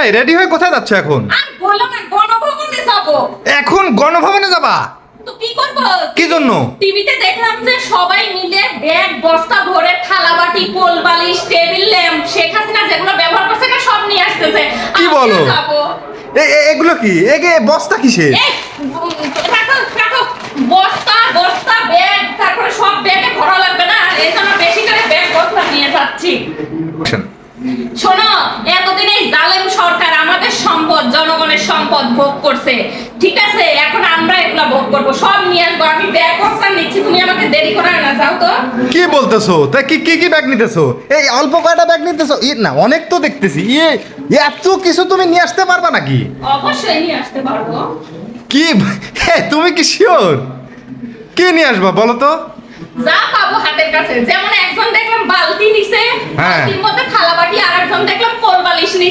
এই রেডি হয়ে কোথায় যাচ্ছ এখন? আর বলো না, গণভবনে যাব। এখন গণভবনে যাবা? তো কি করব? কি জন্য? টিভিতে দেখলাম যে সবাই মিলে ব্যাগ বস্তা ভরে থালাবাটি, কোলবালিশ, টেবিল ল্যাম্প, শেখ হাসিনা যেগুলো ব্যবহার করছে না সব নিয়ে আসতেছে। কি বলো? যাবো। এগুলো কি? এগে বস্তা কিসের? এই, রাখো রাখো, বস্তা বস্তা ব্যাগ, তারপরে সব ব্যাগে ভরা লাগবে না, এই জন্য বেশি করে ব্যাগ বস্তা নিয়ে যাচ্ছি। শোনো, এতদিন এই জালেম সরকার আমাদের সম্পদ, জনগণের সম্পদ ভোগ করছে, ঠিক আছে? এখন আমরা এগুলা ভোগ করবো, সব নিয়ে আসবো। আমি ব্যাগ বস্তা নিচ্ছি, তুমি আমাকে দেরি করে না, যাও তো। কি বলতেছো? তা কি কি কি ব্যাগ নিতেছো? এই অল্প কয়টা ব্যাগ নিতেছো? না অনেক তো দেখতেছি। এত কিছু তুমি নিয়ে আসতে পারবা নাকি? অবশ্যই নিয়ে আসতে পারবো। কি তুমি কি শিওর? কি নিয়ে আসবা বলো তো? যা পাবো হাতের কাছে, যেমন একজন দেখলাম বালতি নিছে, হ্যাঁ। বালতির মধ্যে থালা বাটি, আর একজন দেখলাম কোলবালিশ নিছে।